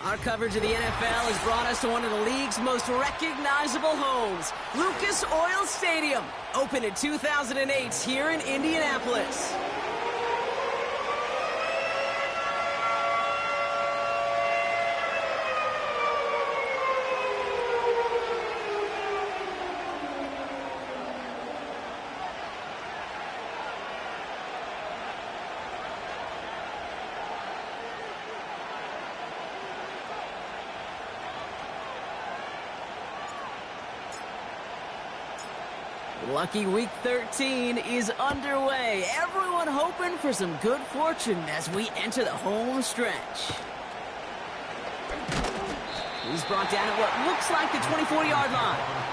Our coverage of the NFL has brought us to one of the league's most recognizable homes, Lucas Oil Stadium, opened in 2008 here in Indianapolis. Lucky Week 13 is underway. Everyone hoping for some good fortune as we enter the home stretch. He's brought down at what looks like the 24-yard line.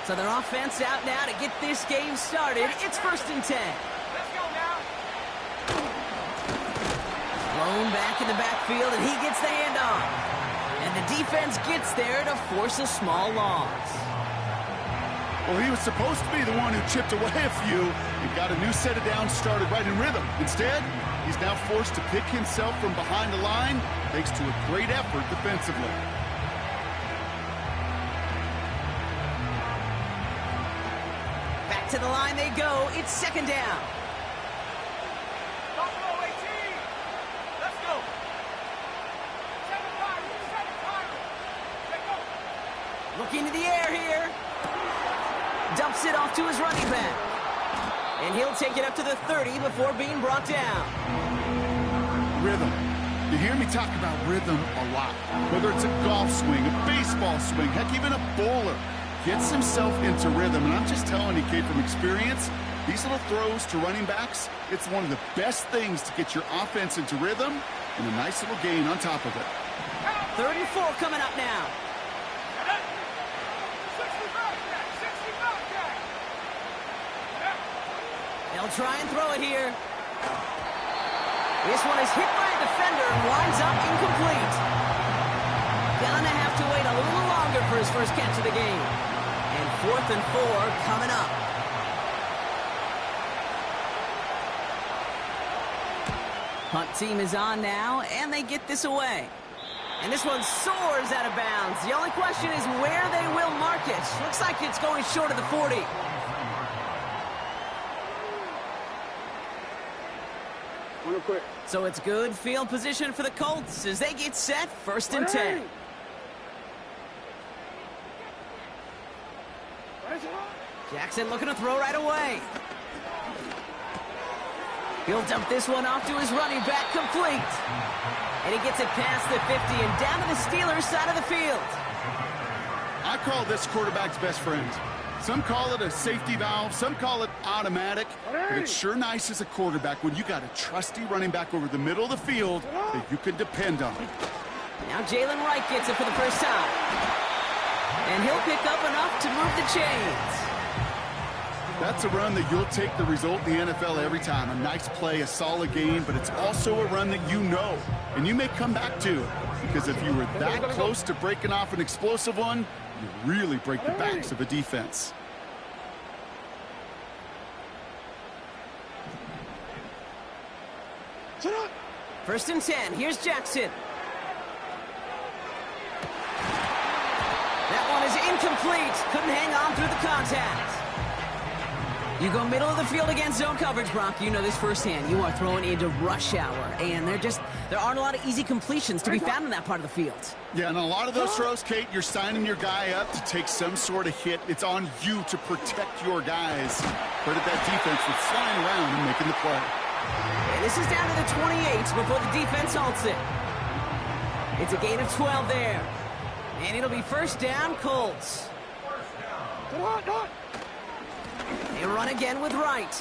So their offense out now to get this game started. It's 1st and 10. Let's go now. Blown back in the backfield, and he gets the handoff. And the defense gets there to force a small loss. Well, he was supposed to be the one who chipped away a few and got a new set of downs started right in rhythm. Instead, he's now forced to pick himself from behind the line thanks to a great effort defensively. To the line they go. It's 2nd down. Buffalo 18. Let's go. 7-5. Let's go. Looking to the air here. Dumps it off to his running back. And he'll take it up to the 30 before being brought down. Rhythm. You hear me talk about rhythm a lot. Whether it's a golf swing, a baseball swing, heck, even a bowler. Gets himself into rhythm, and I'm just telling you, kid, from experience, these little throws to running backs, it's one of the best things to get your offense into rhythm and a nice little gain on top of it. 3rd and 4 coming up now. 65 back. They'll try and throw it here. This one is hit by a defender and winds up incomplete. Gonna have to wait a little longer for his first catch of the game. And 4th and 4 coming up. Punt team is on now, and they get this away. And this one soars out of bounds. The only question is where they will mark it. Looks like it's going short of the 40. Real quick. So it's good field position for the Colts as they get set 1st and 10. Jackson looking to throw right away. He'll dump this one off to his running back, complete. And he gets it past the 50 and down to the Steelers' side of the field. I call this quarterback's best friend. Some call it a safety valve, some call it automatic, but it's sure nice as a quarterback when you got a trusty running back over the middle of the field that you can depend on. Now Jalen Wright gets it for the first time. And he'll pick up enough to move the chains. That's a run that you'll take the result in the NFL every time. A nice play, a solid game, but it's also a run that you know, and you may come back to. Because if you were that close to breaking off an explosive one, you really break the backs of a defense. First and 10. Here's Jackson. That one is incomplete. Couldn't hang on through the contact. You go middle of the field against zone coverage, Brock. You know this firsthand. You are throwing into rush hour, and there aren't a lot of easy completions to be found in that part of the field. Yeah, and a lot of those throws, Kate, you're signing your guy up to take some sort of hit. It's on you to protect your guys. Credit that defense for flying around and making the play. And this is down to the 28 before the defense halts it. It's a gain of 12 there. And it'll be 1st down, Colts. Come on. They run again with Wright.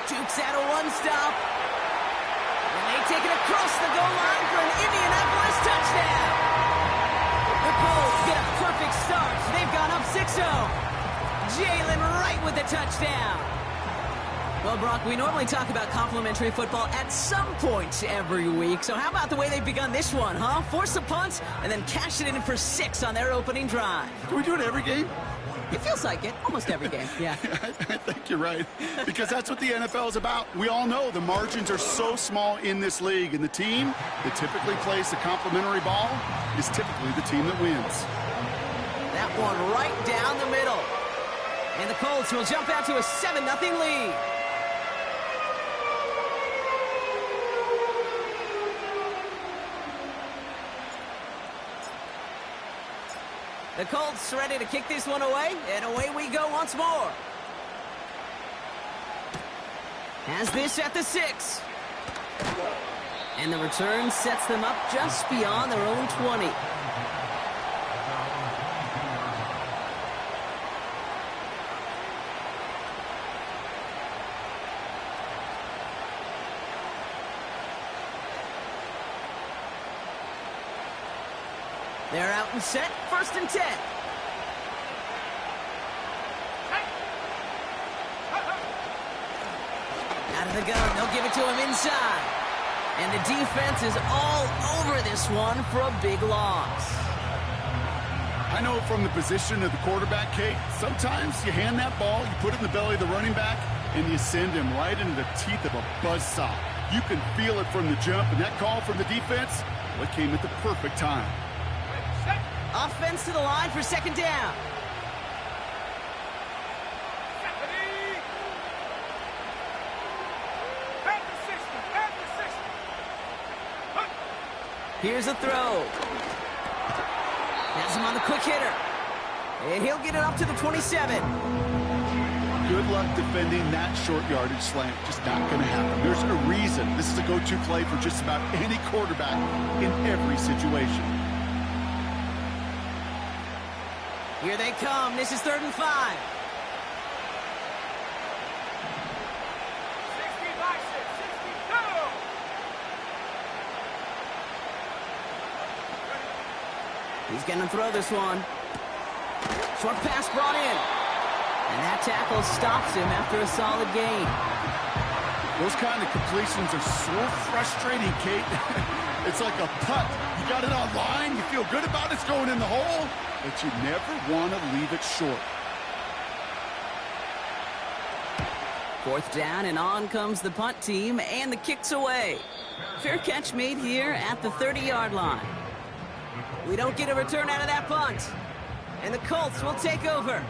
Jukes out a one-stop. And they take it across the goal line for an Indianapolis touchdown. The Colts get a perfect starts. They've gone up 6-0. Jalen Wright with the touchdown. Well, Brock, we normally talk about complimentary football at some point every week. So how about the way they've begun this one, huh? Force a punt and then cash it in for 6 on their opening drive. Can we do it every game? It feels like it. Almost every game, yeah. I think you're right, because that's what the NFL is about. We all know the margins are so small in this league, and the team that typically plays the complimentary ball is typically the team that wins. That one right down the middle. And the Colts will jump out to a 7-0 lead. The Colts ready to kick this one away, and away we go once more. Has this at the 6. And the return sets them up just beyond their own 20. They're out and set, 1st and 10. Out of the gun, they'll give it to him inside. And the defense is all over this one for a big loss. I know from the position of the quarterback, Kate, sometimes you hand that ball, you put it in the belly of the running back, and you send him right into the teeth of a buzzsaw. You can feel it from the jump, and that call from the defense, well, it came at the perfect time. Offense to the line for 2nd down. Here's a throw. Has him on the quick hitter. And he'll get it up to the 27. Good luck defending that short yardage slant. Just not going to happen. There's a reason this is a go-to play for just about any quarterback in every situation. Here they come. This is 3rd and 5. 60 by 6, 62. He's going to throw this one. Short pass brought in. And that tackle stops him after a solid gain. Those kind of completions are so frustrating, Kate. It's like a putt. You got it on line, you feel good about it, it's going in the hole, but you never want to leave it short. 4th down, and on comes the punt team, and the kick's away. Fair catch made here at the 30-yard line. We don't get a return out of that punt, and the Colts will take over.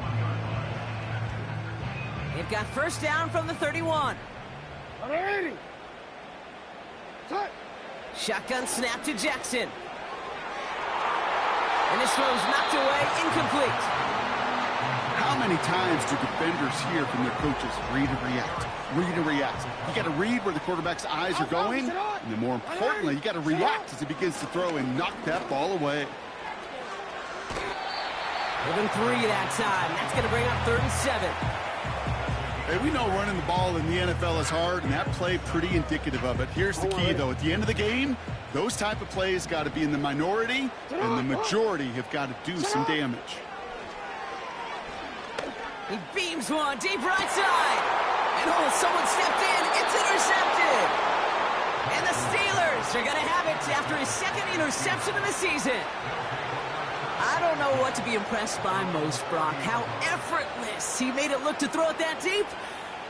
They've got 1st down from the 31. 180. Touch. Shotgun snap to Jackson. And this throw's knocked away, incomplete. How many times do defenders hear from their coaches, read and react, read and react? You got to read where the quarterback's eyes are going, and then more importantly, you got to react as he begins to throw and knock that ball away. Within 3 that time. That's going to bring up 3rd and 7. Hey, we know running the ball in the NFL is hard, and that play pretty indicative of it. Here's the key, though. At the end of the game, those type of plays got to be in the minority, and the majority have got to do some damage. He beams one deep right side. And oh, someone stepped in. It's intercepted. And the Steelers are going to have it after his 2nd interception of the season. I don't know what to be impressed by most, Brock. How effortless he made it look to throw it that deep,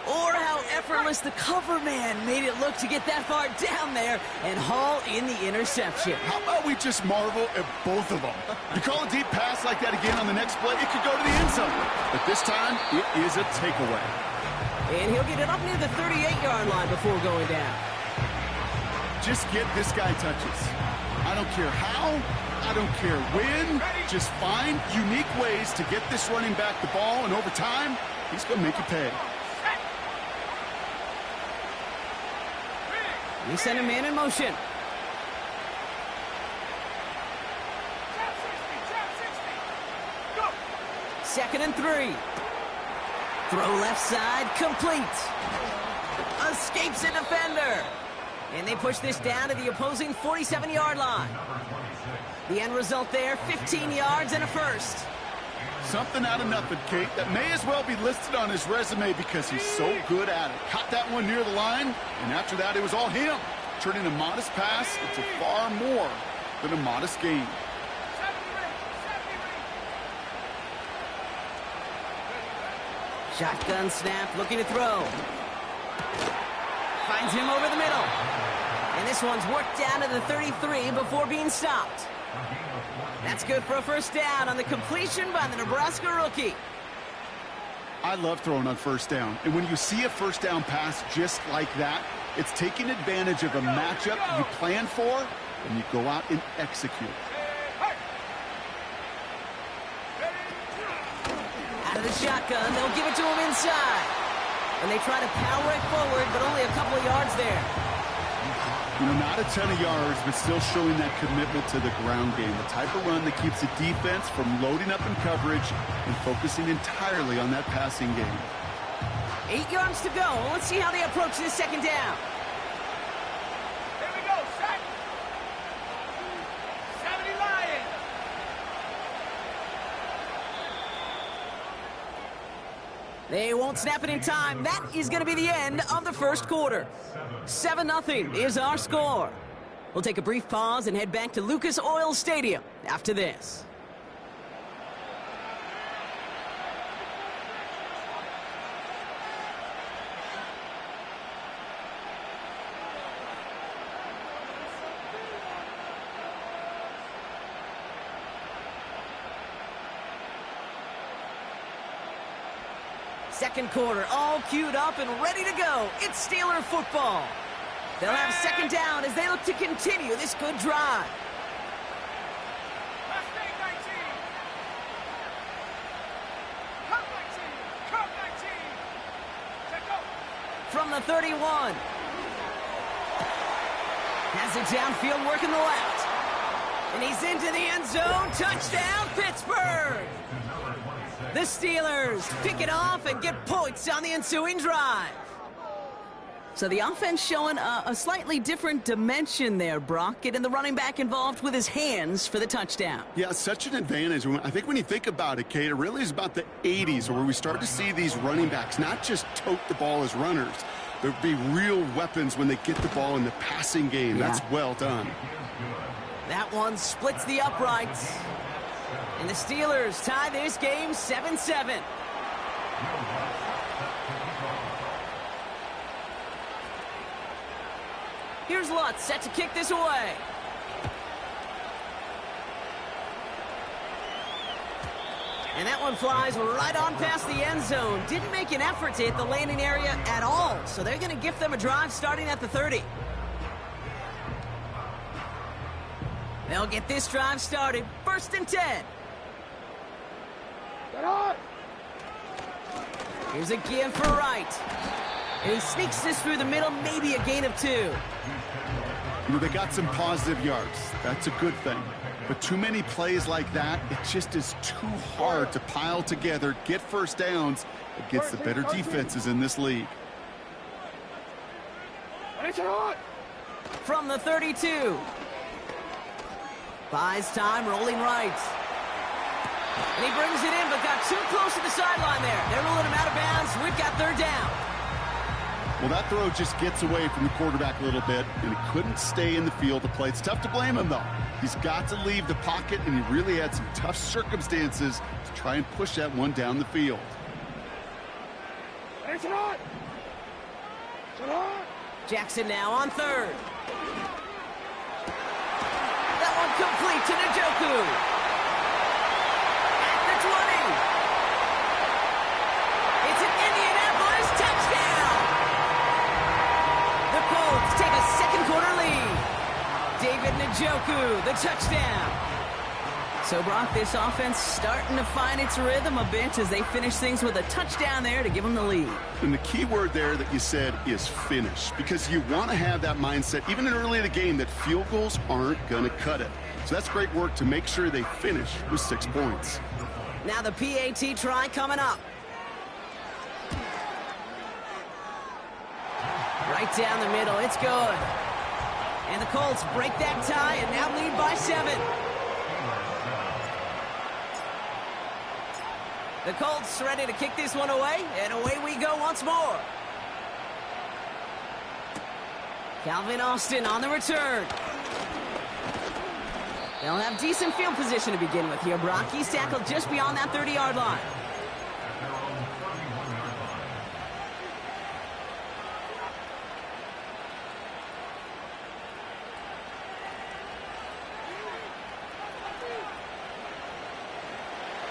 or how effortless the cover man made it look to get that far down there and haul in the interception. How about we just marvel at both of them? You call a deep pass like that again on the next play, it could go to the end zone. But this time, it is a takeaway. And he'll get it up near the 38-yard line before going down. Just get this guy touches. I don't care how, I don't care when. Just find unique ways to get this running back the ball, and over time, he's going to make you pay. We send a man in motion. Go. 2nd and 3. Throw left side, complete. Escapes a defender. And they push this down to the opposing 47-yard line. The end result there, 15 yards and a first. Something out of nothing, Kate. That may as well be listed on his resume because he's so good at it. Caught that one near the line, and after that, it was all him. Turning a modest pass into far more than a modest gain. Shotgun snap, looking to throw. Finds him over the middle. And this one's worked down to the 33 before being stopped. That's good for a first down on the completion by the Nebraska rookie. I love throwing on first down. And when you see a first down pass just like that, it's taking advantage of a matchup you plan for, and you go out and execute. Out of the shotgun, they'll give it to him inside. And they try to power it forward, but only a couple of yards there. You know, not a ton of yards, but still showing that commitment to the ground game. The type of run that keeps the defense from loading up in coverage and focusing entirely on that passing game. 8 yards to go. Let's see how they approach this second down. Here we go, set. 70 Lions. They won't snap it in time. That is going to be the end of the first quarter. 7-0 is our score. We'll take a brief pause and head back to Lucas Oil Stadium after this. Second quarter, all queued up and ready to go. It's Steeler football. They'll have second down as they look to continue this good drive. Mustang 19. Cup 19. Cup 19. Check go. From the 31. Has it downfield working the left. And he's into the end zone. Touchdown, Pittsburgh! The Steelers pick it off and get points on the ensuing drive. So the offense showing a slightly different dimension there, Brock, getting the running back involved with his hands for the touchdown. Yeah, such an advantage. I think when you think about it, Kate, it really is about the 80s where we start to see these running backs not just tote the ball as runners. There'll be real weapons when they get the ball in the passing game. Yeah. That's well done. That one splits the uprights. And the Steelers tie this game 7-7. Here's Lutz set to kick this away. And that one flies right on past the end zone. Didn't make an effort to hit the landing area at all. So they're going to gift them a drive starting at the 30. They'll get this drive started. 1st and 10. Get on. Here's a give for Wright. And he sneaks this through the middle, maybe a gain of 2. You know, they got some positive yards. That's a good thing. But too many plays like that, it just is too hard to pile together, get first downs against the better defenses in this league. From the 32. Buys time, rolling right. And he brings it in, but got too close to the sideline there. They're ruling him out of bounds. We've got 3rd down. Well, that throw just gets away from the quarterback a little bit, and he couldn't stay in the field to play. It's tough to blame him, though. He's got to leave the pocket, and he really had some tough circumstances to try and push that one down the field. Jackson now on 3rd. That one complete to Njoku. At the 20. It's an Indianapolis touchdown. The Colts take a second quarter lead. David Njoku, the touchdown. So, Brock, this offense starting to find its rhythm a bit as they finish things with a touchdown there to give them the lead. And the key word there that you said is finish, because you want to have that mindset, even early in the game, that field goals aren't going to cut it. So that's great work to make sure they finish with 6 points. Now the PAT try coming up. Right down the middle, it's good. And the Colts break that tie and now lead by 7. The Colts ready to kick this one away, and away we go once more. Calvin Austin on the return. They'll have decent field position to begin with here, Brock. He's tackled just beyond that 30-yard line.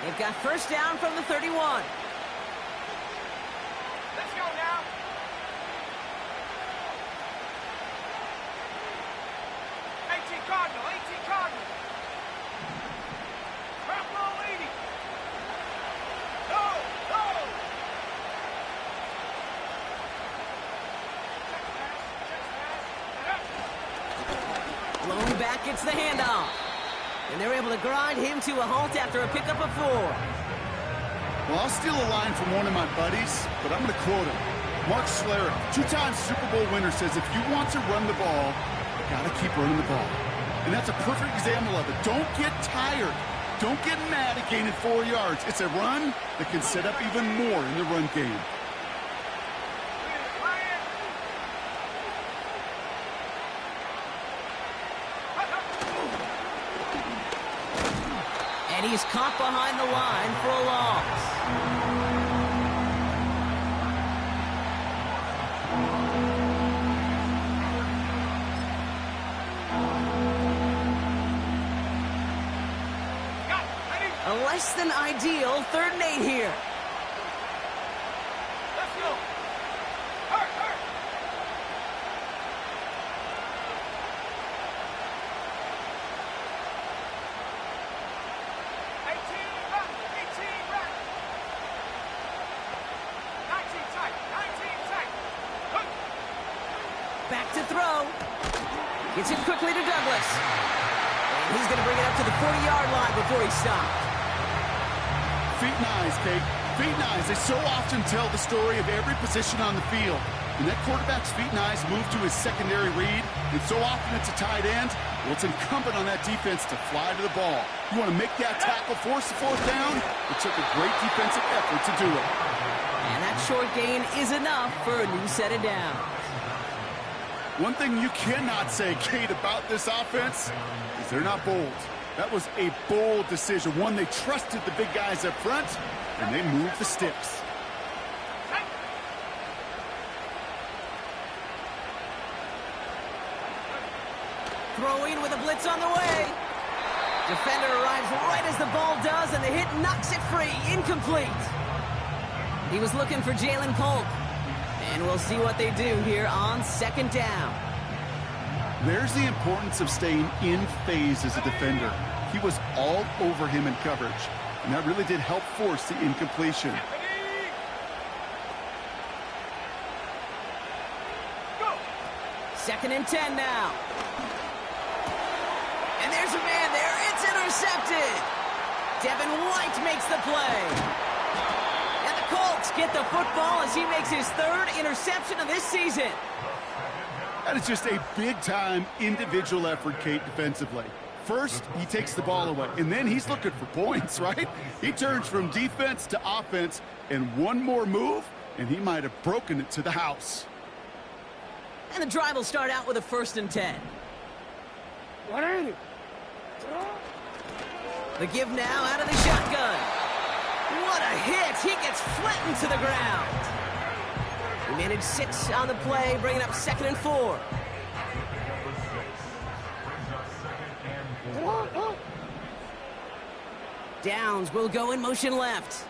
They've got first down from the 31. Let's go now. Cardinal, 18 Cardinal. Purple 80. No, no. Blown back gets the handoff. And they're able to grind him to a halt after a pickup of 4. Well, I'll steal a line from one of my buddies, but I'm going to quote him. Mark Schlereth, 2-time Super Bowl winner, says if you want to run the ball, you got to keep running the ball. And that's a perfect example of it. Don't get tired. Don't get mad at gaining 4 yards. It's a run that can set up even more in the run game. And he's caught behind the line for a loss. A less than ideal 3rd and 8 here. Let's go. Hurt, hurt. 18 back, 18 back. 19 tight, 19 tight. Hook. Back to throw. Gets it quickly to Douglas. And he's going to bring it up to the 40-yard line before he stopped. Feet and eyes, Kate. Feet and eyes. They so often tell the story of every position on the field. When that quarterback's feet and eyes move to his secondary read, and so often it's a tight end, well, it's incumbent on that defense to fly to the ball. You want to make that tackle, force the 4th down? It took a great defensive effort to do it. And that short gain is enough for a new set of downs. One thing you cannot say, Kate, about this offense is they're not bold. That was a bold decision, one they trusted the big guys up front, and they moved the sticks. Throwing with a blitz on the way. Defender arrives right as the ball does, and the hit knocks it free. Incomplete. He was looking for Jalen Polk. And we'll see what they do here on 2nd down. There's the importance of staying in phase as a defender. He was all over him in coverage, and that really did help force the incompletion. Go. 2nd and 10 now. And there's a man there. It's intercepted. Devin White makes the play. And the Colts get the football as he makes his 3rd interception of this season. That is just a big-time individual effort, Kate, defensively. First, he takes the ball away, and then he's looking for points, right? He turns from defense to offense, and one more move, and he might have broken it to the house. And the drive will start out with a 1st and 10. The give now out of the shotgun. What a hit! He gets flattened to the ground. He managed 6 on the play, bringing up 2nd and 4. Downs will go in motion left.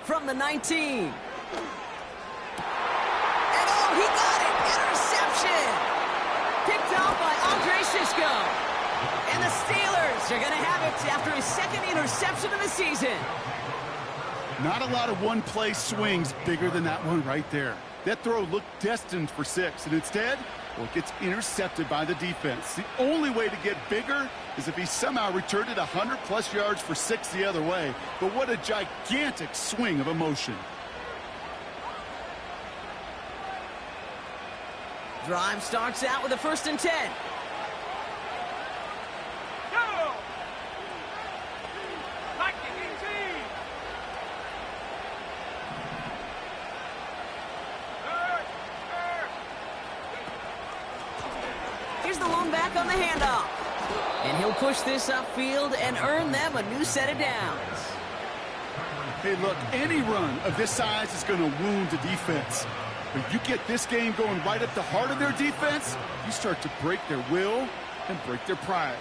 From the 19. And oh, he got it! Interception! Picked off by Andre Sisco. And the Steelers are going to have it after his 2nd interception of the season. Not a lot of one-play swings bigger than that one right there. That throw looked destined for 6, and instead, well, it gets intercepted by the defense. The only way to get bigger is if he somehow returned it 100-plus yards for 6 the other way. But what a gigantic swing of emotion. Drive starts out with a 1st and 10. Go. Like it, here's the lone back on the handoff. And he'll push this upfield and earn them a new set of downs. Hey, look, any run of this size is going to wound the defense. But you get this game going right at the heart of their defense, you start to break their will and break their pride.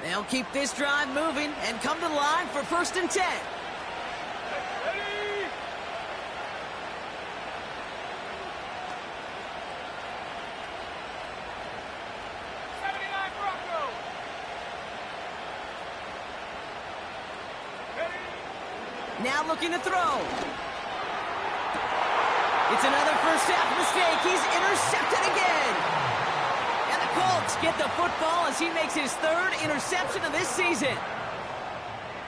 They'll keep this drive moving and come to the line for 1st and 10. Ready? Bronco. Ready? Now looking to throw. It's another first half mistake. He's intercepted again. And the Colts get the football as he makes his 3rd interception of this season.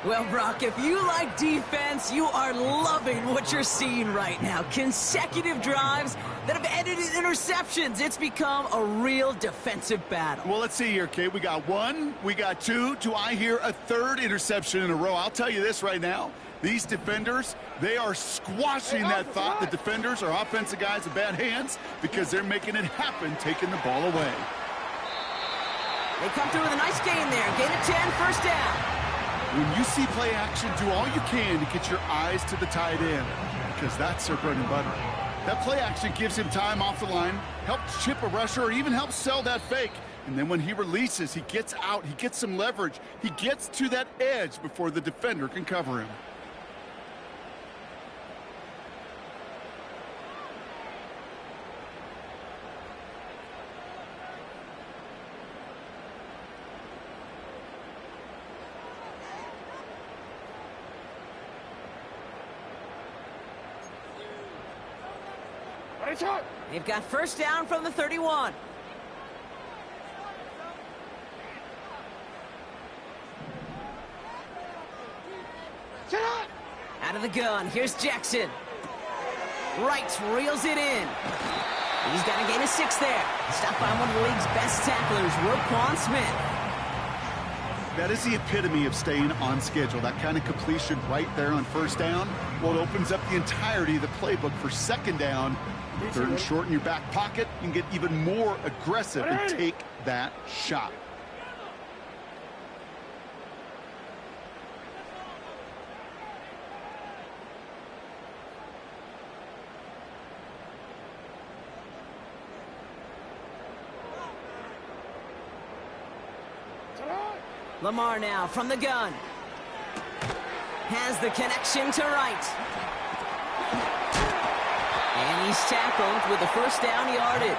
Well, Brock, if you like defense, you are loving what you're seeing right now. Consecutive drives that have ended in interceptions. It's become a real defensive battle. Well, let's see here, Kate. We got 1, we got 2. Do I hear a 3rd interception in a row? I'll tell you this right now. These defenders, they are squashing that thought. The defenders are offensive guys in bad hands because they're making it happen, taking the ball away. They come through with a nice gain there. Gain of 10, 1st down. When you see play action, do all you can to get your eyes to the tight end because that's their bread and butter. That play action gives him time off the line, helps chip a rusher, or even helps sell that fake. And then when he releases, he gets out, he gets some leverage. He gets to that edge before the defender can cover him. They've got 1st down from the 31. Out of the gun, here's Jackson. Wright reels it in. He's got a gain of 6 there. Stopped by one of the league's best tacklers, Roquan Smith. That is the epitome of staying on schedule. That kind of completion right there on 1st down. Well, it opens up the entirety of the playbook for 2nd down. 3rd and short in your back pocket, you can get even more aggressive and take that shot. Lamar now from the gun. Has the connection to Wright. And he's tackled with the 1st down yardage.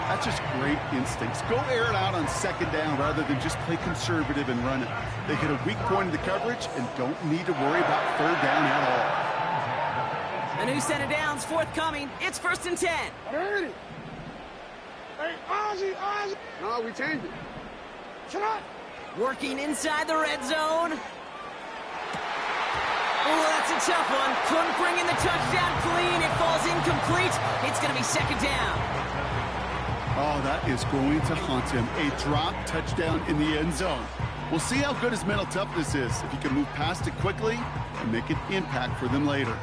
That's just great instincts. Go air it out on 2nd down rather than just play conservative and run it. They hit a weak point in the coverage and don't need to worry about 3rd down at all. A new set of downs forthcoming. It's 1st and 10. Ready? Hey, Ozzy. No, we changed it. Shut up. Working inside the red zone. Oh, that's a tough one. Couldn't bring in the touchdown clean. It falls incomplete. It's going to be 2nd down. Oh, that is going to haunt him. A drop touchdown in the end zone. We'll see how good his mental toughness is if he can move past it quickly and make an impact for them later.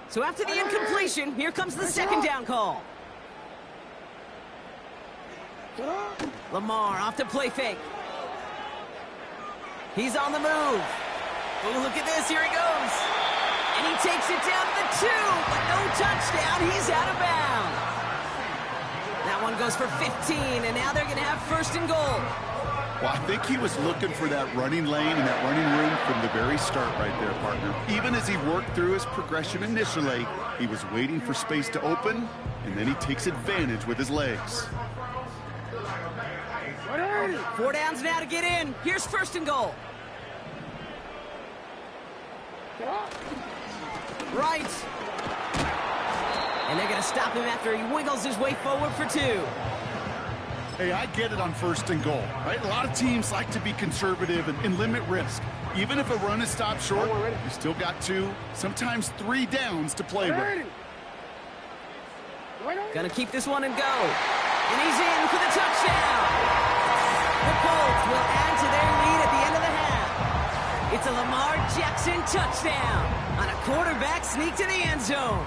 So after the incompletion, here comes the 2nd down call. Lamar off to play fake. He's on the move. Oh, look at this. Here he goes. And he takes it down to the 2, but no touchdown. He's out of bounds. That one goes for 15, and now they're going to have 1st and goal. Well, I think he was looking for that running lane and that running room from the very start right there, partner. Even as he worked through his progression initially, he was waiting for space to open, and then he takes advantage with his legs. 4 downs now to get in. Here's 1st and goal. Right. And they're going to stop him after he wiggles his way forward for 2. Hey, I get it on 1st and goal, right? A lot of teams like to be conservative and limit risk. Even if a run is stopped short, you still got 2, sometimes 3 downs to play with. Gonna keep this one and go. And he's in for the touchdown. The Colts will add to their lead at the end of the half. It's a Lamar Jackson touchdown on a quarterback sneak to the end zone.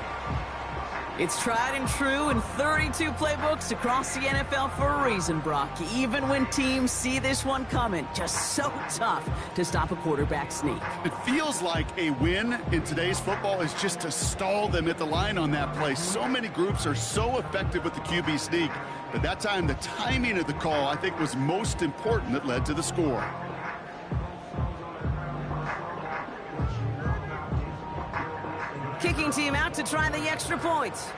It's tried and true in 32 playbooks across the NFL for a reason, Brock. Even when teams see this one coming, just so tough to stop a quarterback sneak. It feels like a win in today's football is just to stall them at the line on that play. So many groups are so effective with the QB sneak. But that time, the timing of the call, I think, was most important that led to the score. Kicking team out to try the extra points.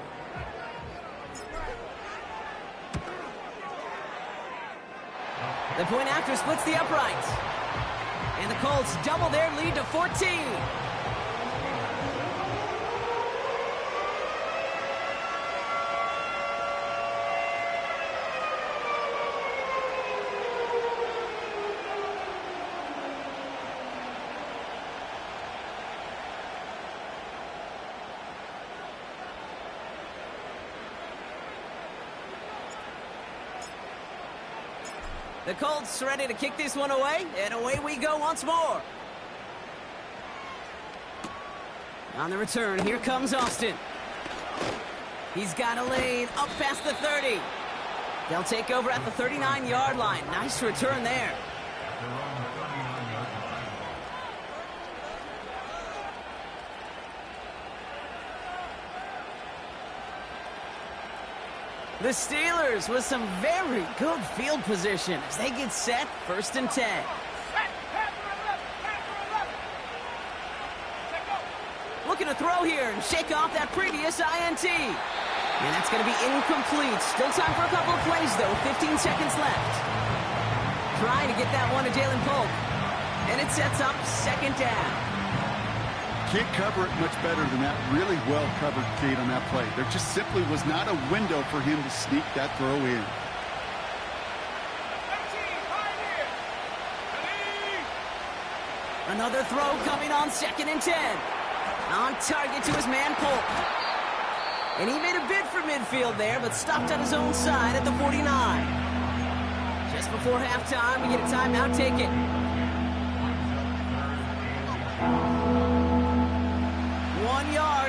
The point after splits the uprights. And the Colts double their lead to 14. The Colts ready to kick this one away, and away we go once more. On the return, here comes Austin. He's got a lane up past the 30. They'll take over at the 39-yard line. Nice return there. The Steelers with some very good field position as they get set, 1st and 10. Looking to throw here and shake off that previous INT. And that's going to be incomplete. Still time for a couple of plays, though. 15 seconds left. Trying to get that one to Jalen Polk. And it sets up 2nd down. Can't cover it much better than that. Really well covered, Kate, on that play. There just simply was not a window for him to sneak that throw in. Another throw coming on 2nd and 10. On target to his man, Polk. And he made a bid for midfield there, but stopped on his own side at the 49. Just before halftime, we get a timeout taken.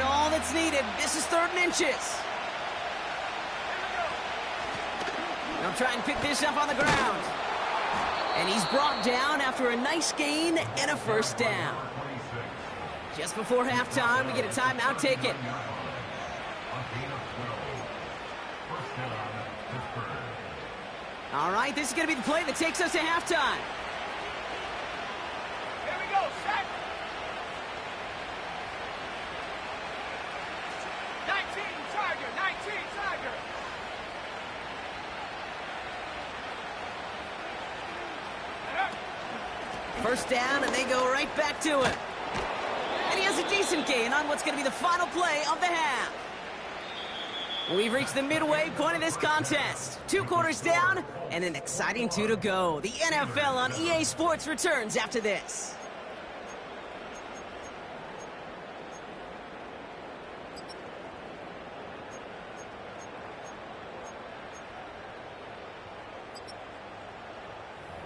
All that's needed. This is 3rd and inches. They'll try and pick this up on the ground. And he's brought down after a nice gain and a 1st down. Just before halftime, we get a timeout taken. All right, this is going to be the play that takes us to halftime. Here we go, set. 19 Tiger. 1st down, and they go right back to it. And he has a decent gain on what's going to be the final play of the half. We've reached the midway point of this contest. 2 quarters down, and an exciting 2 to go. The NFL on EA Sports returns after this.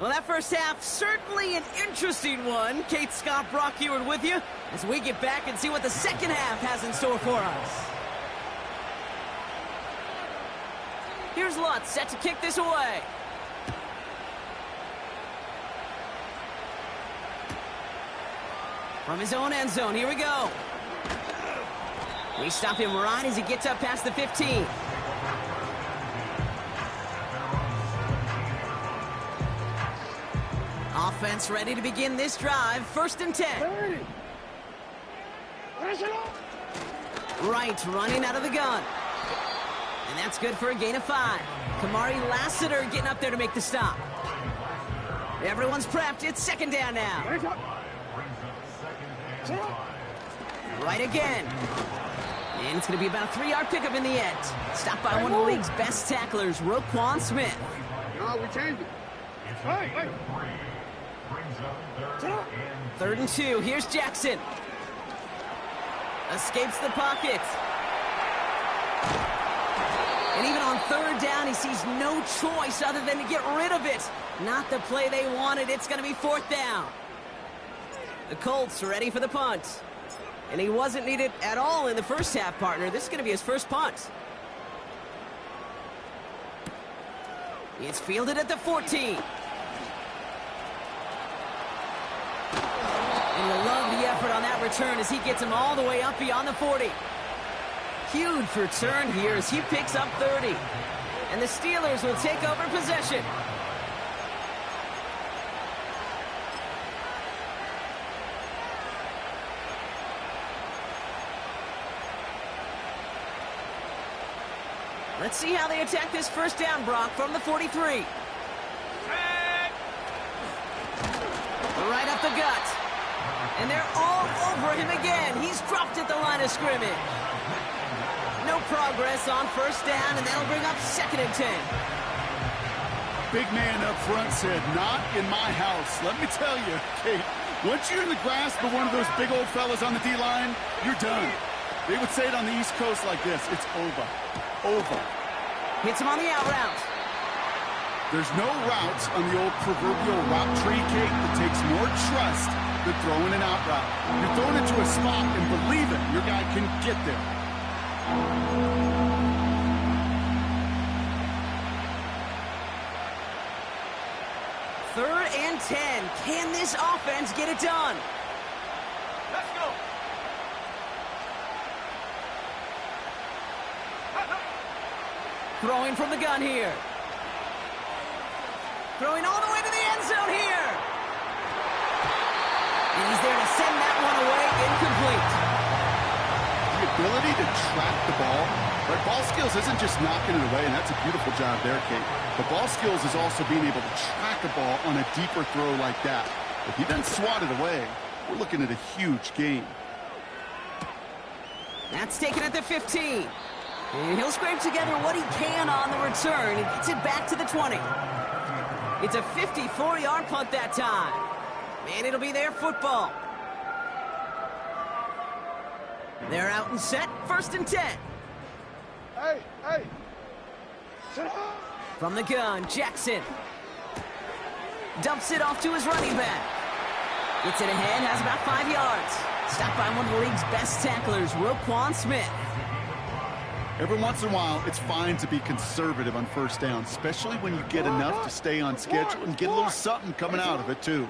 Well, that first half, certainly an interesting one. Kate, Scott, Brock Ewart with you as we get back and see what the second half has in store for us. Here's Lutz, set to kick this away. From his own end zone, here we go. We stop him right as he gets up past the 15. Offense ready to begin this drive. 1st and 10. Right, running out of the gun. And that's good for a gain of 5. Kamari Lassiter getting up there to make the stop. Everyone's prepped. It's 2nd down now. Right again. And it's going to be about a 3-yard pickup in the end. Stopped by one of the league's best tacklers, Roquan Smith. No, we changed it. Hey. 3rd and 2. Here's Jackson. Escapes the pocket. And even on 3rd down, he sees no choice other than to get rid of it. Not the play they wanted. It's going to be 4th down. The Colts are ready for the punt. And he wasn't needed at all in the first half, partner. This is going to be his first punt. It's fielded at the 14. And you'll love the effort on that return as he gets him all the way up beyond the 40. Huge return here as he picks up 30. And the Steelers will take over possession. Let's see how they attack this first down, Brock, from the 43. Right up the gut. And they're all over him again. He's dropped at the line of scrimmage. No progress on first down, and that'll bring up 2nd and 10. Big man up front said, not in my house. Let me tell you, Kate, once you're in the grasp of one of those big old fellas on the D-line, you're done. They would say it on the East Coast like this, it's over. Over. Hits him on the out route. There's no route on the old proverbial route tree, Kate, that takes more trust than throwing an out route. You're throwing it to a spot and believe it, your guy can get there. 3rd and 10. Can this offense get it done? Let's go. Throwing from the gun here. Throwing all the way to the end zone here. And he's there to send that one away, incomplete. The ability to track the ball, right? Ball skills isn't just knocking it away, and that's a beautiful job there, Kate. But ball skills is also being able to track a ball on a deeper throw like that. If he doesn't swat it away, we're looking at a huge gain. That's taken at the 15. And he'll scrape together what he can on the return and gets it back to the 20. It's a 54-yard punt that time. And it'll be their football. They're out and set, 1st and 10. Hey. Sit up. From the gun, Jackson. Dumps it off to his running back. Gets it ahead, has about 5 yards. Stopped by one of the league's best tacklers, Roquan Smith. Every once in a while, it's fine to be conservative on first down, especially when you get enough to stay on schedule and get a little something coming out of it, too.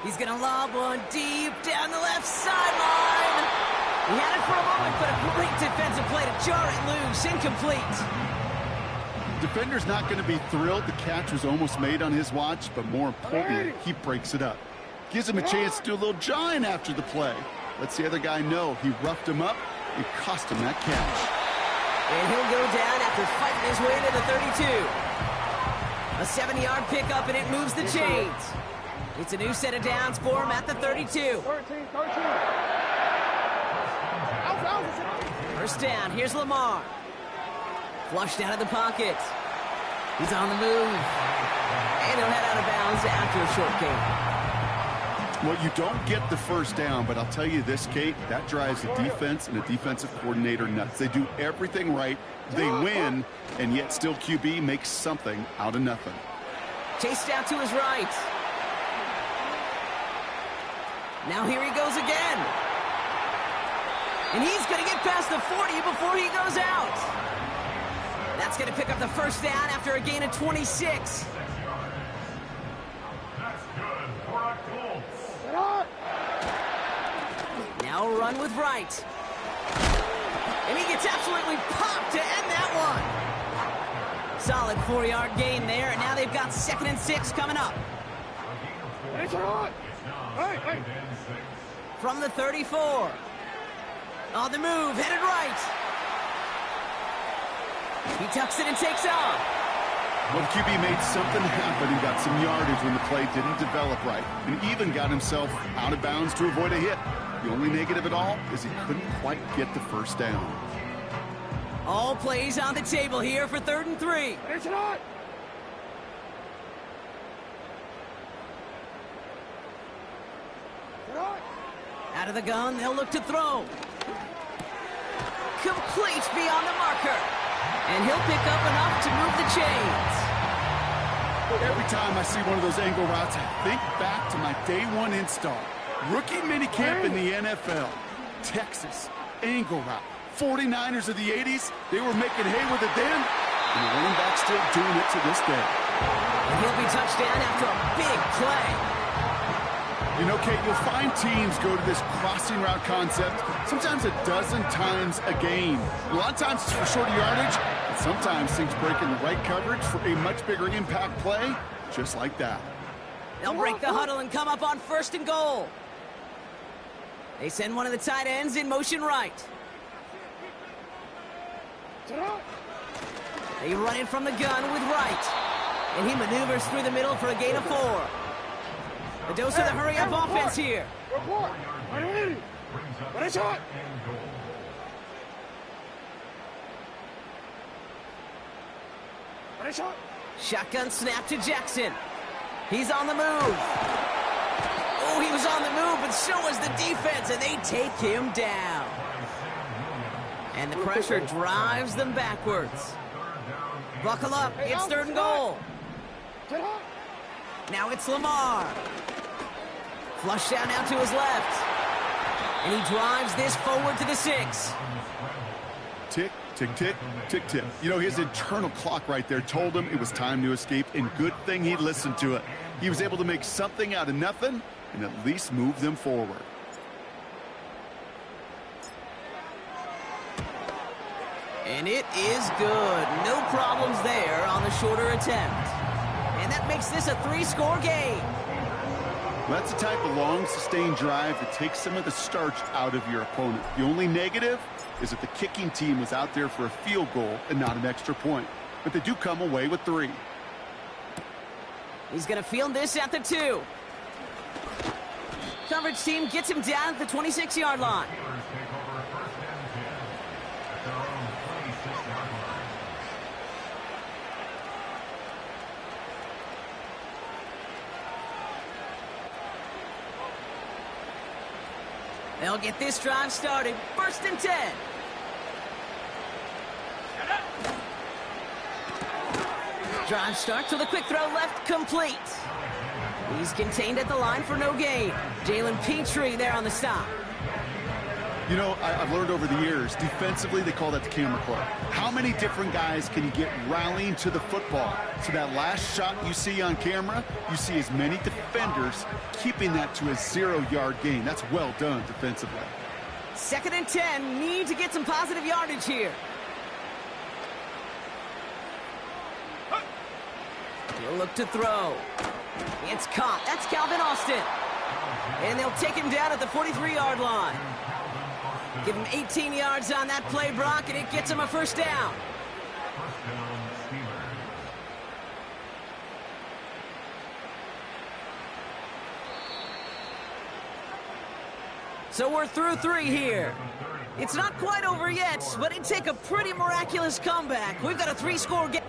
He's going to lob one deep down the left sideline. He had it for a moment, but a great defensive play to jar it loose. Incomplete. Defender's not going to be thrilled the catch was almost made on his watch, but more importantly, he breaks it up. Gives him a chance to do a little jawing after the play. Lets the other guy know he roughed him up. It cost him that catch. And he'll go down after fighting his way to the 32. A 70-yard pickup, and it moves the chains. It's a new set of downs for him at the 32. 13. First down, here's Lamar. Flushed out of the pocket. He's on the move. And he'll head out of bounds after a short gain. Well, you don't get the first down, but I'll tell you this, Kate, that drives the defense and the defensive coordinator nuts. They do everything right, they win, and yet still QB makes something out of nothing. Chased out to his right. Now here he goes again. And he's going to get past the 40 before he goes out. That's going to pick up the first down after a gain of 26. Now a run with Wright. And he gets absolutely popped to end that one. Solid 4-yard gain there, and now they've got 2nd and 6 coming up. Hey. From the 34. On the move, headed right. He tucks it and takes off. Well, QB made something happen and got some yardage when the play didn't develop right, and even got himself out of bounds to avoid a hit. The only negative at all is he couldn't quite get the first down. All plays on the table here for 3rd and 3. It's not. Out of the gun, they'll look to throw. Complete beyond the marker. And he'll pick up enough to move the chains. Every time I see one of those angle routes, I think back to my day one install. Rookie minicamp in the NFL. Texas, angle route. 49ers of the 80s, they were making hay with it then, and the running back's still doing it to this day. And he'll be touchdown after a big play. You know, Kate, you'll find teams go to this crossing route concept sometimes a dozen times a game. A lot of times it's for shorter yardage, and sometimes things break in the right coverage for a much bigger impact play, just like that. They'll break the huddle and come up on 1st and goal. They send one of the tight ends in motion right. They run it from the gun with right. And he maneuvers through the middle for a gain of 4. A dose of the hurry-up offense here. Report. What is shot? Shotgun snap to Jackson. He's on the move. Oh, he was on the move, but so was the defense, and they take him down. And the pressure drives them backwards. Buckle up. It's 3rd and goal. Now it's Lamar. Flush down now to his left. And he drives this forward to the 6. Tick, tick, tick, tick, tick. You know, his internal clock right there told him it was time to escape, and good thing he listened to it. He was able to make something out of nothing and at least move them forward. And it is good. No problems there on the shorter attempt. And that makes this a 3-score game. That's the type of long, sustained drive that takes some of the starch out of your opponent. The only negative is that the kicking team was out there for a field goal and not an extra point. But they do come away with 3. He's going to field this at the 2. Coverage team gets him down at the 26-yard line. They'll get this drive started. 1st and 10. Drive starts with a quick throw left, complete. He's contained at the line for no gain. Jalen Petrie there on the stop. You know, I've learned over the years, defensively, they call that the camera club. How many different guys can you get rallying to the football? So that last shot you see on camera, you see as many defenders keeping that to a 0-yard gain. That's well done defensively. 2nd and 10, need to get some positive yardage here. He'll look to throw. It's caught. That's Calvin Austin. And they'll take him down at the 43-yard line. Give him 18 yards on that play, Brock, and it gets him a 1st down. So we're through 3 here. It's not quite over yet, but it'd take a pretty miraculous comeback. We've got a 3-score game.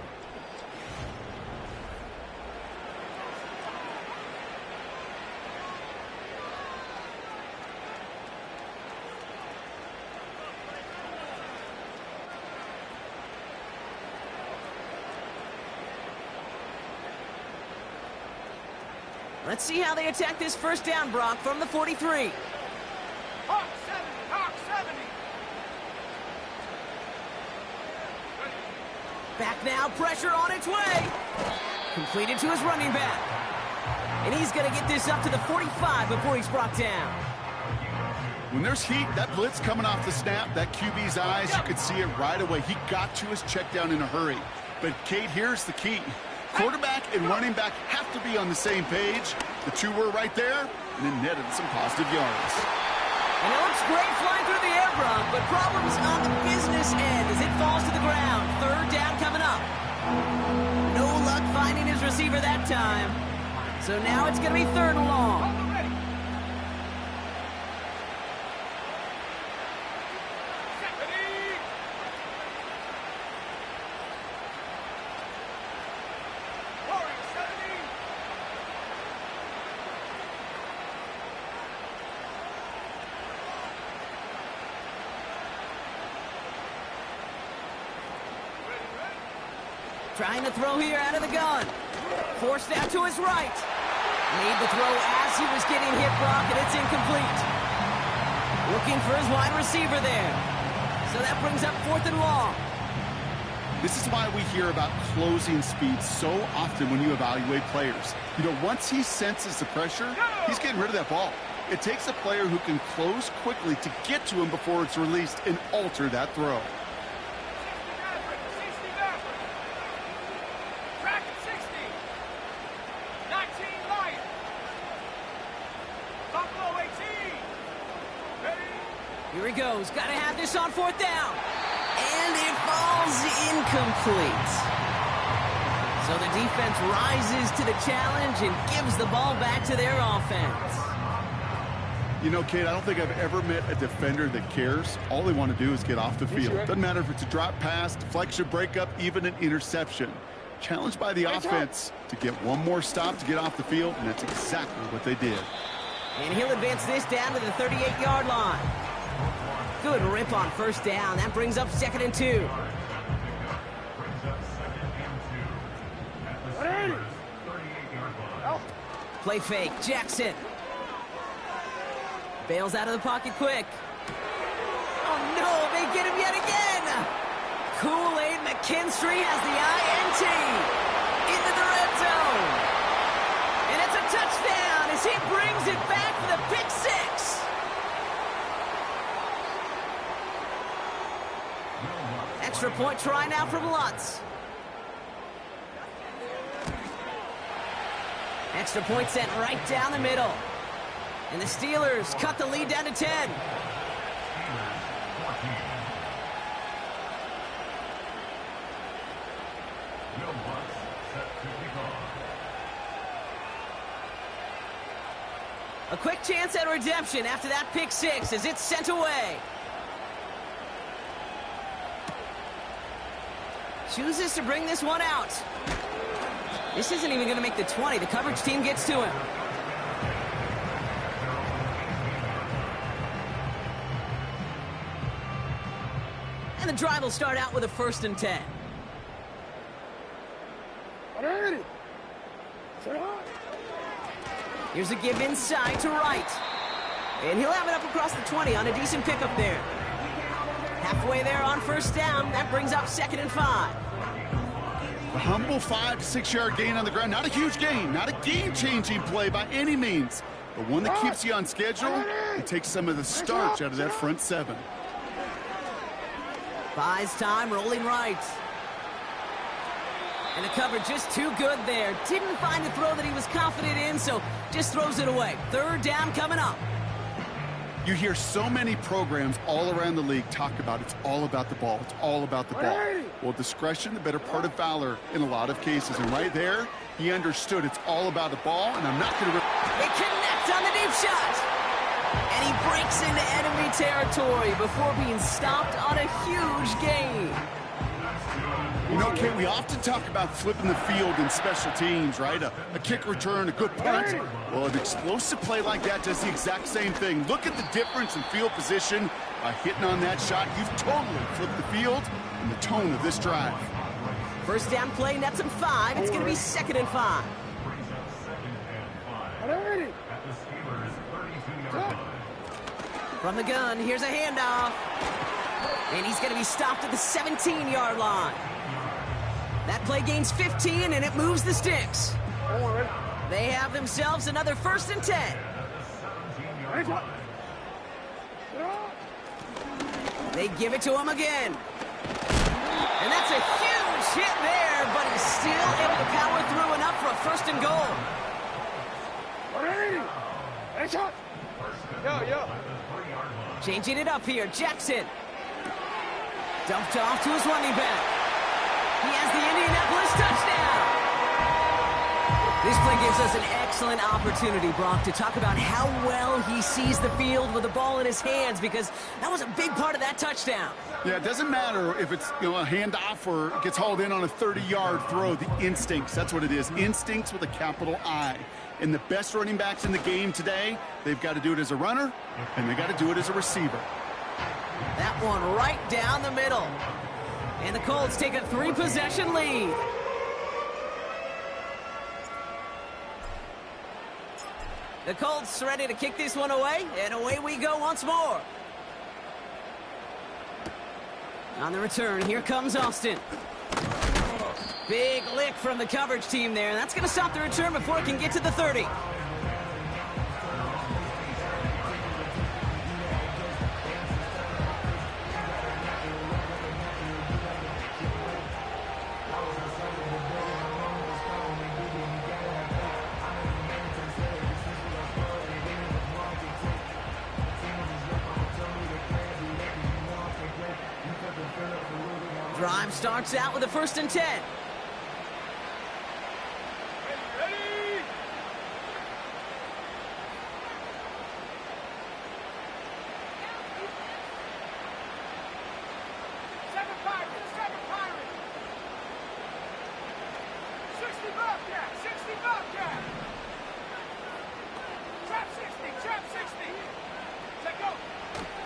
Let's see how they attack this 1st down, Brock, from the 43. Hawk 70. Back now, pressure on its way. Completed to his running back. And he's going to get this up to the 45 before he's brought down. When there's heat, that blitz coming off the snap, that QB's eyes, you could see it right away. He got to his check down in a hurry. But, Kate, here's the key. Quarterback and running back have to be on the same page. The 2 were right there, and then netted some positive yards. And it looks great flying through the air, Brock, but problems on the business end as it falls to the ground. 3rd down coming up. No luck finding his receiver that time. So now it's going to be 3rd and long. Trying to throw here out of the gun. Forced out to his right. Made the throw as he was getting hit, Brock, and it's incomplete. Looking for his wide receiver there. So that brings up 4th and long. This is why we hear about closing speed so often when you evaluate players. You know, once he senses the pressure, he's getting rid of that ball. It takes a player who can close quickly to get to him before it's released and alter that throw. Here he goes. Got to have this on 4th down. And it falls incomplete. So the defense rises to the challenge and gives the ball back to their offense. You know, Kate, I don't think I've ever met a defender that cares. All they want to do is get off the field. Doesn't matter if it's a drop pass, deflection, breakup, even an interception. Challenged by the offense to get one more stop to get off the field, and that's exactly what they did. And he'll advance this down to the 38-yard line. Good rip on 1st down. That brings up 2nd and 2. Play fake. Jackson. Bails out of the pocket quick. Oh, no. They get him yet again. Kool-Aid McKinstry has the INT into the red zone. And it's a touchdown as he brings it back for the pick 6. Extra point try now from Lutz. Extra point sent right down the middle. And the Steelers cut the lead down to 10. A quick chance at redemption after that pick 6 as it's sent away. Chooses to bring this one out. This isn't even going to make the 20. The coverage team gets to him. And the drive will start out with a 1st and 10. Here's a give inside to right. And he'll have it up across the 20 on a decent pickup there. Halfway there on 1st down. That brings up 2nd and 5. A humble 5 to 6 yard gain on the ground. Not a huge gain, not a game-changing play by any means, but one that keeps you on schedule and takes some of the starch out of that front 7. Buys time, rolling right. And the coverage just too good there. Didn't find the throw that he was confident in, so just throws it away. 3rd down coming up. You hear so many programs all around the league talk about it's all about the ball. It's all about the ball. Well, discretion, the better part of valor in a lot of cases. And right there, he understood it's all about the ball, and I'm not going to... They connect on the deep shot. And he breaks into enemy territory before being stopped on a huge gain. You know, Kate, we often talk about flipping the field in special teams, right? A kick return, a good punt. Well, an explosive play like that does the exact same thing. Look at the difference in field position by hitting on that shot. You've totally flipped the field and the tone of this drive. 1st down play, nets him 5. It's going to be 2nd and 5. From the gun, here's a handoff. And he's going to be stopped at the 17-yard line. That play gains 15, and it moves the sticks. They have themselves another 1st and 10. They give it to him again. And that's a huge hit there, but he's still able to power through enough for a 1st and goal. Changing it up here, Jackson. Dumped off to his running back. He has the Indianapolis touchdown. This play gives us an excellent opportunity, Brock, to talk about how well he sees the field with the ball in his hands, because that was a big part of that touchdown. Yeah, it doesn't matter if it's, you know, a handoff or gets hauled in on a 30-yard throw. The instincts, that's what it is. Instincts with a capital I. And the best running backs in the game today, they've got to do it as a runner, and they got to do it as a receiver. That one right down the middle. And the Colts take a 3-possession lead. The Colts ready to kick this one away, and away we go once more. On the return, here comes Austin. Big lick from the coverage team there. That's going to stop the return before it can get to the 30. Drive starts out with a 1st and 10.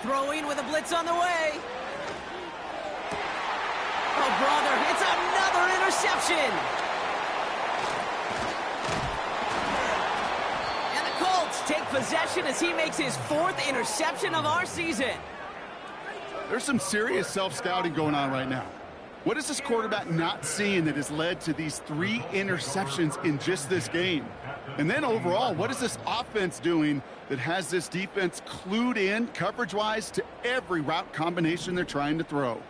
Throwing with a blitz on the way. Oh, brother, it's another interception. And the Colts take possession as he makes his 4th interception of our season. There's some serious self-scouting going on right now. What is this quarterback not seeing that has led to these 3 interceptions in just this game? And then overall, what is this offense doing that has this defense clued in coverage-wise to every route combination they're trying to throw?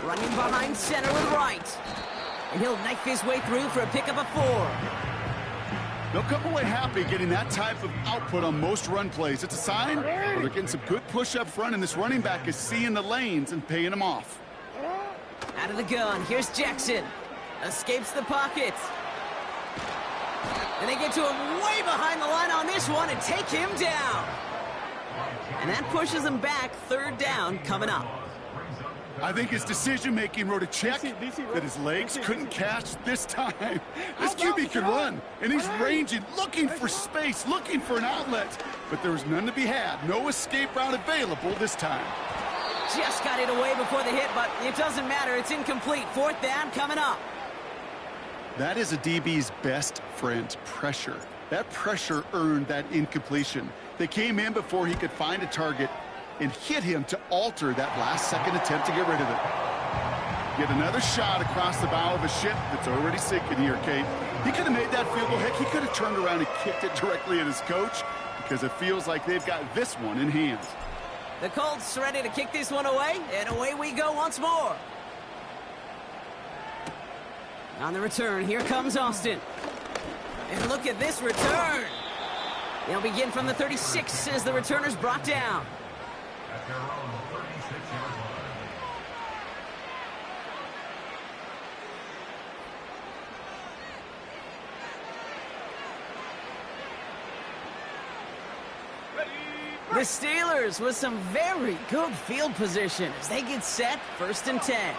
Running behind center with right. And he'll knife his way through for a pickup of 4. They'll come away happy getting that type of output on most run plays. It's a sign they're getting some good push up front, and this running back is seeing the lanes and paying them off. Out of the gun, here's Jackson. Escapes the pocket. And they get to him way behind the line on this one and take him down. And that pushes him back. 3rd down coming up. I think his decision-making wrote a check that his legs couldn't catch this time. This QB can run, and he's ranging, looking for space, looking for an outlet. But there was none to be had. No escape route available this time. Just got it away before the hit, but it doesn't matter. It's incomplete. 4th down coming up. That is a DB's best friend, pressure. That pressure earned that incompletion. They came in before he could find a target and hit him to alter that last-second attempt to get rid of it. Yet another shot across the bow of a ship that's already sinking here, Kate. He could have made that field goal. Heck, he could have turned around and kicked it directly at his coach because it feels like they've got this one in hand. The Colts ready to kick this one away, and away we go once more. On the return, here comes Austin. And look at this return. They'll begin from the 36 as the returner's brought down. The Steelers with some very good field position as they get set, 1st and 10.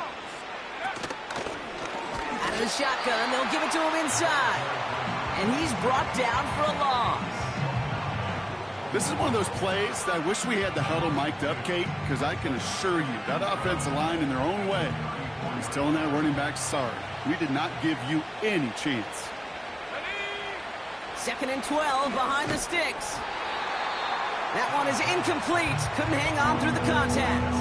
Out of the shotgun, they'll give it to him inside. And he's brought down for a loss. This is one of those plays that I wish we had the huddle mic'd up, Kate, because I can assure you that offensive line in their own way is telling that running back, sorry, we did not give you any chance. 2nd and 12 behind the sticks. That one is incomplete. Couldn't hang on through the contact.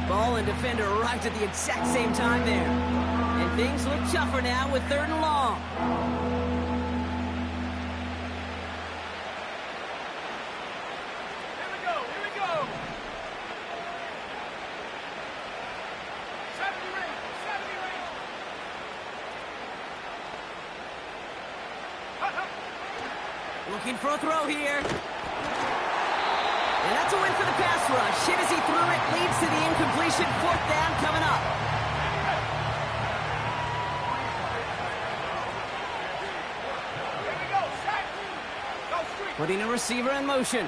Ball and defender arrived at the exact same time there. And things look tougher now with 3rd and long. Here we go. 70 ring. Looking for a throw here. And that's a win for the pass rush. Hit as he threw it, leads to the incompletion. 4th down coming up. Putting a receiver in motion.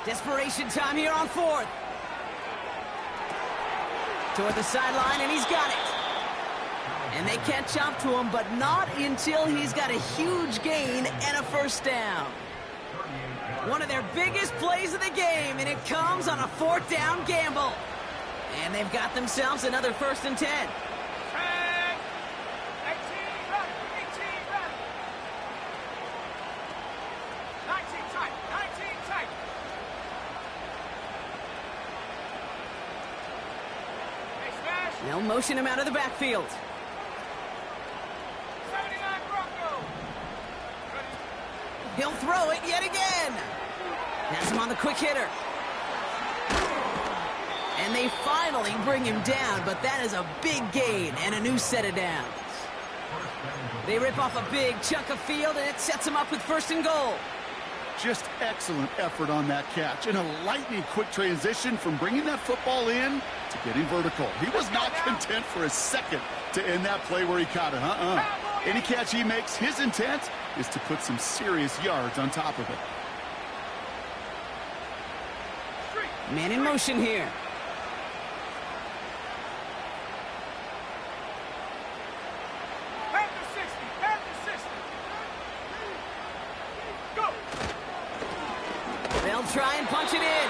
Desperation time here on 4th. Toward the sideline, and he's got it. And they catch up to him, but not until he's got a huge gain and a first down. One of their biggest plays of the game, and it comes on a 4th down gamble. And they've got themselves another 1st and 10. 10, 18, run, 18, run. 19 tight, 19 tight. Hey, smash. They'll motion him out of the backfield. 79 Bronco. He'll throw it yet again. Has him on the quick hitter. And they finally bring him down, but that is a big gain and a new set of downs. They rip off a big chunk of field, and it sets him up with 1st and goal. Just excellent effort on that catch. And a lightning quick transition from bringing that football in to getting vertical. He was not content for a second to end that play where he caught it. Any catch he makes, his intent is to put some serious yards on top of it. Man in motion here. Head to 60, head to 60. Go. They'll try and punch it in.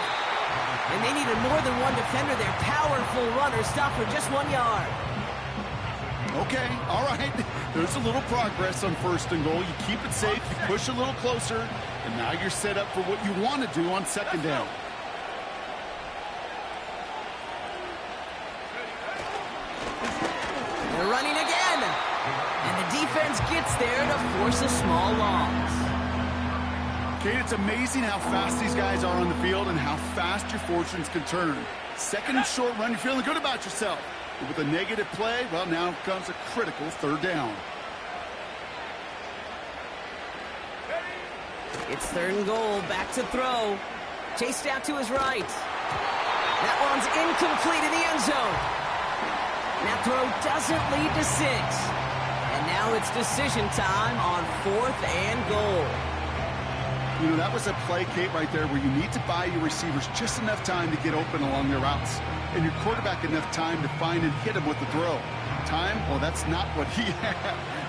And they needed more than one defender. Their powerful runner stopped for just 1 yard. Okay, all right. There's a little progress on 1st and goal. You keep it safe, you push a little closer, and now you're set up for what you want to do on 2nd down. They're running again. And the defense gets there to force a small loss. Kate, it's amazing how fast these guys are on the field and how fast your fortunes can turn. 2nd and short run, you're feeling good about yourself. But with a negative play, well, now comes a critical 3rd down. It's 3rd and goal, back to throw. Chased out to his right. That one's incomplete in the end zone. That throw doesn't lead to 6. And now it's decision time on 4th and goal. You know, that was a play, Kate, right there where you need to buy your receivers just enough time to get open along their routes. And your quarterback enough time to find and hit him with the throw. Time? Well, that's not what he had.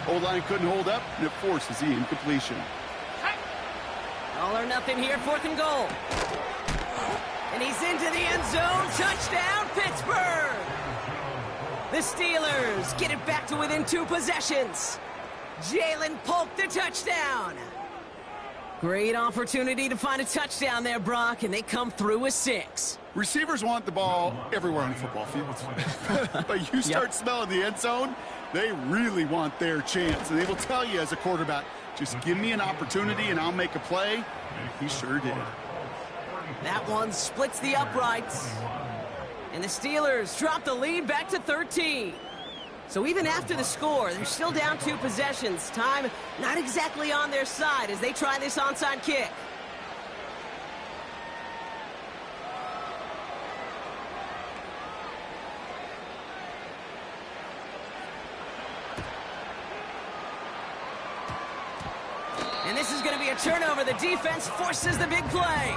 O-line couldn't hold up, and it forces the incompletion. All or nothing here, 4th and goal. And he's into the end zone. Touchdown, Pittsburgh! The Steelers get it back to within 2 possessions. Jalen Polk, the touchdown. Great opportunity to find a touchdown there, Brock, and they come through with 6. Receivers want the ball everywhere on the football field. But you start smelling the end zone, they really want their chance. And they will tell you as a quarterback, just give me an opportunity and I'll make a play. And he sure did. That one splits the uprights. And the Steelers drop the lead back to 13. So even after the score, they're still down 2 possessions. Time not exactly on their side as they try this onside kick. And this is going to be a turnover. The defense forces the big play.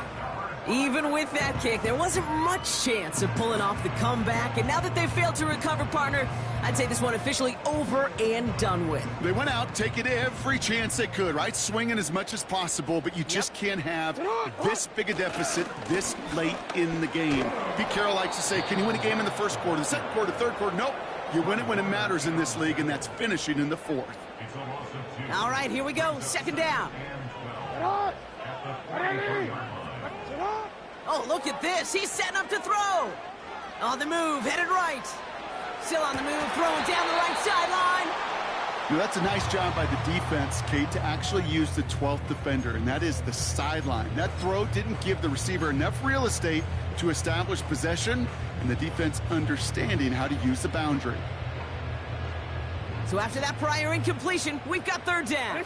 Even with that kick, there wasn't much chance of pulling off the comeback. And now that they've failed to recover, partner, I'd say this one officially over and done with. They went out taking every chance they could, right? Swinging as much as possible, but you just can't have this big a deficit this late in the game. Pete Carroll likes to say, can you win a game in the 1st quarter, the 2nd quarter, 3rd quarter? Nope. You win it when it matters in this league, and that's finishing in the 4th. All right, here we go. 2nd down. Oh, look at this. He's setting up to throw. On the move, headed right. Still on the move, throwing down the right sideline. You know, that's a nice job by the defense, Kate, to actually use the 12th defender, and that is the sideline. That throw didn't give the receiver enough real estate to establish possession, and the defense understanding how to use the boundary. So after that prior incompletion, we've got 3rd down.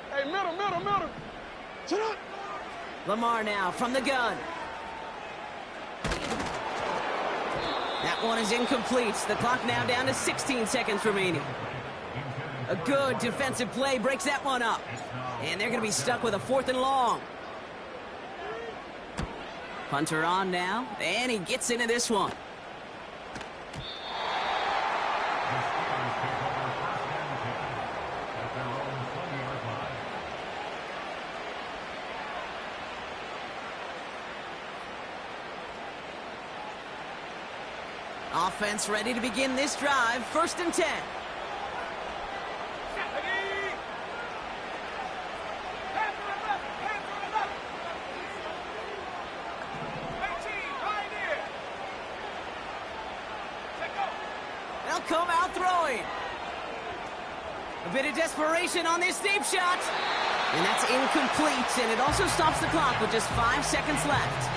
Hey, middle. Sit up. Lamar now from the gun. That one is incomplete. The clock now down to 16 seconds remaining. A good defensive play breaks that one up. And they're going to be stuck with a 4th and long. Punter on now, and he gets into this one. Offense ready to begin this drive. 1st and 10. They'll come out throwing. A bit of desperation on this deep shot. And that's incomplete, and it also stops the clock with just 5 seconds left.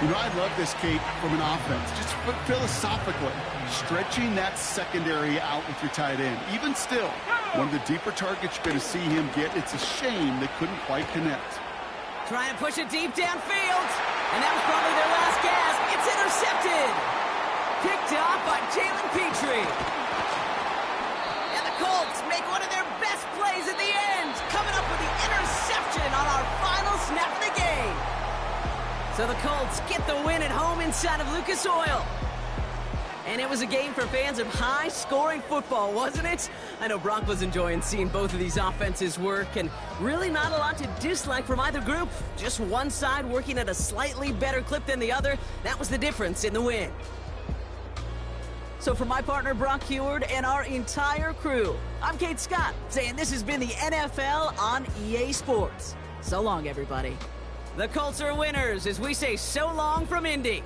You know, I love this, Kate, from an offense. Just philosophically, stretching that secondary out with your tight end. Even still, one of the deeper targets you're going to see him get, it's a shame they couldn't quite connect. Trying to push it deep downfield, and that was probably their last gasp. It's intercepted. Picked off by Jalen Petrie. And the Colts make one of their best plays at the end, coming up with the interception on our final snap of the game. So the Colts get the win at home inside of Lucas Oil. And it was a game for fans of high-scoring football, wasn't it? I know Brock was enjoying seeing both of these offenses work, and really not a lot to dislike from either group. Just one side working at a slightly better clip than the other. That was the difference in the win. So for my partner, Brock Heward, and our entire crew, I'm Kate Scott, saying this has been the NFL on EA Sports. So long, everybody. The Colts are winners as we say so long from Indy.